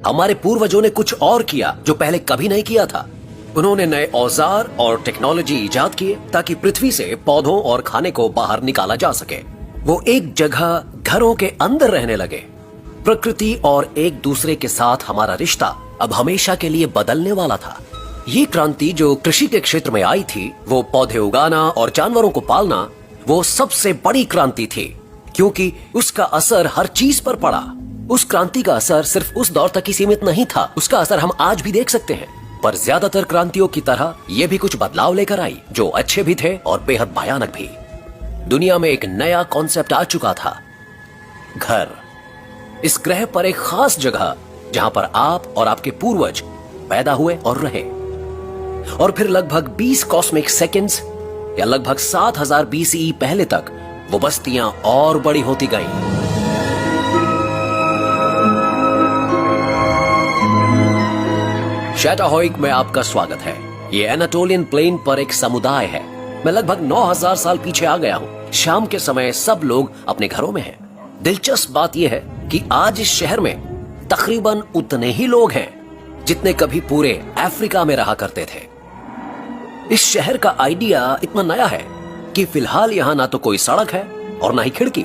हमारे पूर्वजों ने कुछ और किया जो पहले कभी नहीं किया था। उन्होंने नए औजार और टेक्नोलॉजी इजाद किए ताकि पृथ्वी से पौधों और खाने को बाहर निकाला जा सके। वो एक जगह घरों के अंदर रहने लगे। प्रकृति और एक दूसरे के साथ हमारा रिश्ता अब हमेशा के लिए बदलने वाला था। ये क्रांति जो कृषि के क्षेत्र में आई थी, वो पौधे उगाना और जानवरों को पालना, वो सबसे बड़ी क्रांति थी, क्योंकि उसका असर हर चीज पर पड़ा। उस क्रांति का असर सिर्फ उस दौर तक ही सीमित नहीं था, उसका असर हम आज भी देख सकते हैं। पर ज्यादातर क्रांतियों की तरह ये भी कुछ बदलाव लेकर आई, जो अच्छे भी थे और बेहद भयानक भी। दुनिया में एक नया कॉन्सेप्ट आ चुका था, घर। इस ग्रह पर एक खास जगह जहां पर आप और आपके पूर्वज पैदा हुए और रहे। और फिर लगभग 20 कॉस्मिक सेकंड्स या लगभग 7000 BCE पहले तक वो बस्तियां और बड़ी होती गईं। शैटाहोइक में आपका स्वागत है। ये एनाटोलियन प्लेन पर एक समुदाय है। मैं लगभग 9000 साल पीछे आ गया हूँ। शाम के समय सब लोग अपने घरों में हैं। दिलचस्प बात यह है कि आज इस शहर में तकरीबन उतने ही लोग हैं जितने कभी पूरे अफ्रीका में रहा करते थे। इस शहर का आइडिया इतना नया है कि फिलहाल यहाँ ना तो कोई सड़क है और ना ही खिड़की।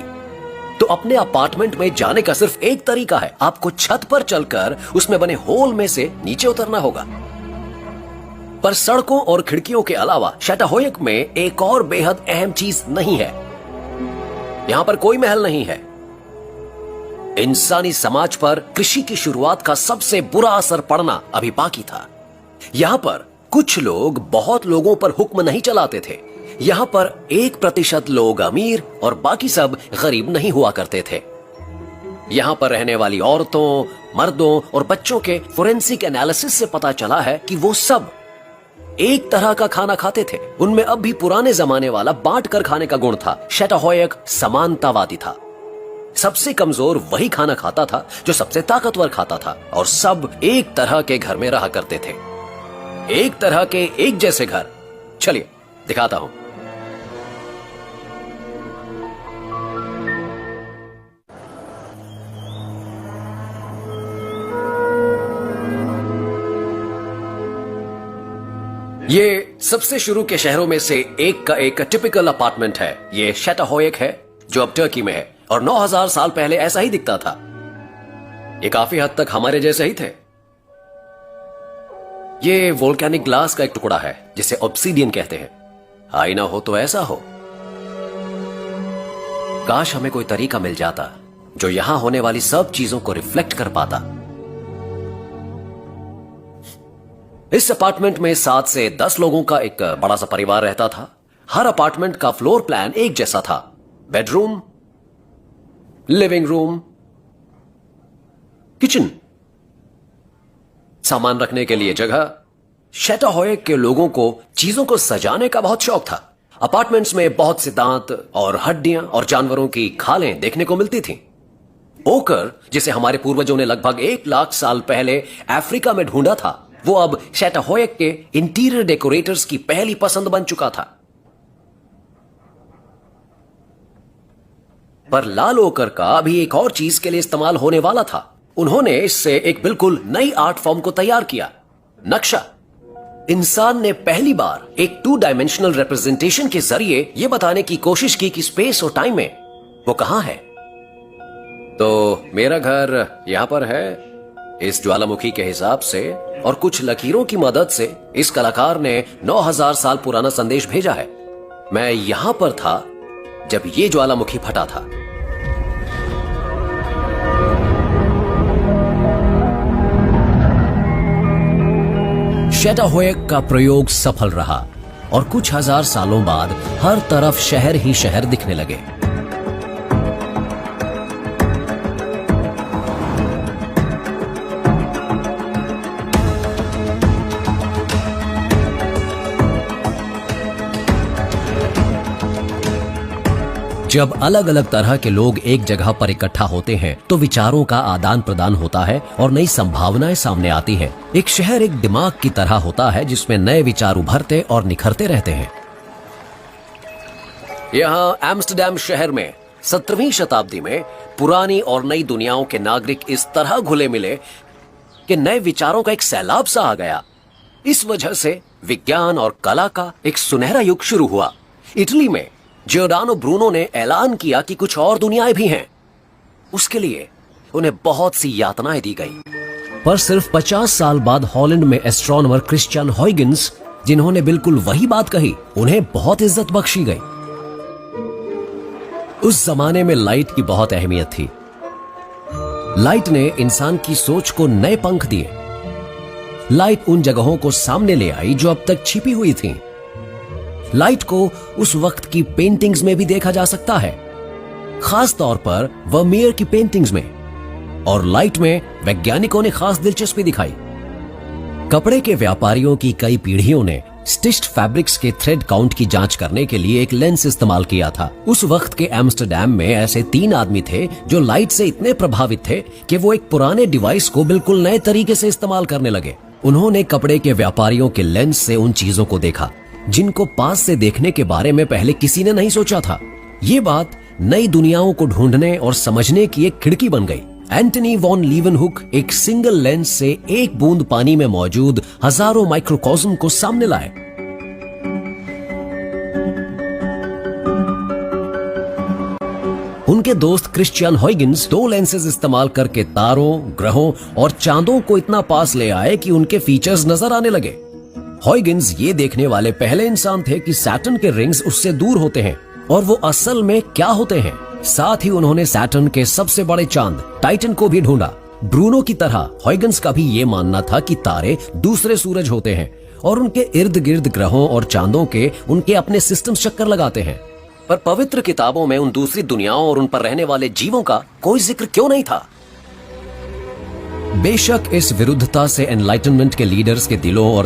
तो अपने अपार्टमेंट में जाने का सिर्फ एक तरीका है, आपको छत पर चलकर उसमें बने होल में से नीचे उतरना होगा। पर सड़कों और खिड़कियों के अलावा शैटाहोइक में एक और बेहद अहम चीज नहीं है। यहां पर कोई महल नहीं है। इंसानी समाज पर कृषि की शुरुआत का सबसे बुरा असर पड़ना अभी बाकी था। यहां पर कुछ लोग बहुत लोगों पर हुक्म नहीं चलाते थे। यहां पर 1% लोग अमीर और बाकी सब गरीब नहीं हुआ करते थे। यहां पर रहने वाली औरतों, मर्दों और बच्चों के फोरेंसिक एनालिसिस से पता चला है कि वो सब एक तरह का खाना खाते थे। उनमें अब भी पुराने जमाने वाला बांट कर खाने का गुण था। शैटाहोइक समानतावादी था। सबसे कमजोर वही खाना खाता था जो सबसे ताकतवर खाता था, और सब एक तरह के घर में रहा करते थे। एक तरह के एक जैसे घर। चलिए दिखाता हूं। ये सबसे शुरू के शहरों में से एक का एक टिपिकल अपार्टमेंट है। ये शैटाहोइक है जो अब टर्की में है, और 9000 साल पहले ऐसा ही दिखता था। ये काफी हद तक हमारे जैसे ही थे। ये वोल्केनिक ग्लास का एक टुकड़ा है जिसे ऑब्सीडियन कहते हैं। आईना हो तो ऐसा हो। काश हमें कोई तरीका मिल जाता जो यहां होने वाली सब चीजों को रिफ्लेक्ट कर पाता। इस अपार्टमेंट में 7 से 10 लोगों का एक बड़ा सा परिवार रहता था। हर अपार्टमेंट का फ्लोर प्लान एक जैसा था। बेडरूम, लिविंग रूम, किचन, सामान रखने के लिए जगह। शैटाहोइक के लोगों को चीजों को सजाने का बहुत शौक था। अपार्टमेंट्स में बहुत से दांत और हड्डियां और जानवरों की खालें देखने को मिलती थीं। ओकर, जिसे हमारे पूर्वजों ने लगभग 1 लाख साल पहले अफ्रीका में ढूंढा था, वो अब शैटाहोइक के इंटीरियर डेकोरेटर्स की पहली पसंद बन चुका था। पर लाल ओकर का अभी एक और चीज के लिए इस्तेमाल होने वाला था। उन्होंने इससे एक बिल्कुल नई आर्ट फॉर्म को तैयार किया, नक्शा। इंसान ने पहली बार एक 2 डायमेंशनल रिप्रेजेंटेशन के जरिए यह बताने की कोशिश की कि स्पेस और टाइम में वो कहां है। तो मेरा घर यहां पर है इस ज्वालामुखी के हिसाब से, और कुछ लकीरों की मदद से इस कलाकार ने 9000 साल पुराना संदेश भेजा है। मैं यहां पर था जब ये ज्वालामुखी फटा था। शैटाहोइक का प्रयोग सफल रहा और कुछ हजार सालों बाद हर तरफ शहर ही शहर दिखने लगे। जब अलग अलग तरह के लोग एक जगह पर इकट्ठा होते हैं तो विचारों का आदान प्रदान होता है और नई संभावनाएं सामने आती हैं। एक शहर एक दिमाग की तरह होता है जिसमें नए विचार उभरते और निखरते रहते हैं। यहाँ एम्स्टर्डम शहर में 17वीं शताब्दी में पुरानी और नई दुनियाओं के नागरिक इस तरह घुले मिले कि नए विचारों का एक सैलाब सा आ गया। इस वजह से विज्ञान और कला का एक सुनहरा युग शुरू हुआ। इटली में जियोर्डानो ब्रूनो ने ऐलान किया कि कुछ और दुनियाएं भी हैं। उसके लिए उन्हें बहुत सी यातनाएं दी गई। पर सिर्फ 50 साल बाद हॉलैंड में एस्ट्रोनॉमर क्रिश्चियन हॉयगिंस, जिन्होंने बिल्कुल वही बात कही, उन्हें बहुत इज्जत बख्शी गई। उस जमाने में लाइट की बहुत अहमियत थी। लाइट ने इंसान की सोच को नए पंख दिए। लाइट उन जगहों को सामने ले आई जो अब तक छिपी हुई थीं। लाइट को उस वक्त की पेंटिंग्स में भी देखा जा सकता है, खास तौर पर वर्मियर की पेंटिंग्स में। और लाइट में वैज्ञानिकों ने खास दिलचस्पी दिखाई। कपड़े के व्यापारियों की कई पीढ़ियों ने स्टिच्ड फैब्रिक्स के थ्रेड काउंट की जांच करने के लिए एक लेंस इस्तेमाल किया था। उस वक्त के एम्स्टरडैम में ऐसे 3 आदमी थे जो लाइट से इतने प्रभावित थे कि वो एक पुराने डिवाइस को बिल्कुल नए तरीके से इस्तेमाल करने लगे। उन्होंने कपड़े के व्यापारियों के लेंस से उन चीजों को देखा जिनको पास से देखने के बारे में पहले किसी ने नहीं सोचा था। ये बात नई दुनियाओं को ढूंढने और समझने की एक खिड़की बन गई। एंटनी वॉन लीवनहुक एक सिंगल लेंस से एक बूंद पानी में मौजूद हजारों माइक्रोकॉस्म को सामने लाए। उनके दोस्त क्रिश्चियन हॉयगिंस 2 लेंसेज इस्तेमाल करके तारों, ग्रहों और चांदों को इतना पास ले आए कि उनके फीचर्स नजर आने लगे। हॉयगिंस ये देखने वाले पहले इंसान थे कि सैटर्न के रिंग्स उससे दूर होते हैं और वो असल में क्या होते हैं। साथ ही उन्होंने सैटर्न के सबसे बड़े चांद टाइटन को भी ढूंढा। ब्रूनो की तरह हॉयगिंस का भी ये मानना था कि तारे दूसरे सूरज होते हैं और उनके इर्द गिर्द ग्रहों और चांदों के उनके अपने सिस्टम्स चक्कर लगाते हैं। पर पवित्र किताबों में उन दूसरी दुनियाओं और उन पर रहने वाले जीवों का कोई जिक्र क्यों नहीं था? बेशक इस विरुद्धता से एनलाइटनमेंट के लीडर्स के दिलों और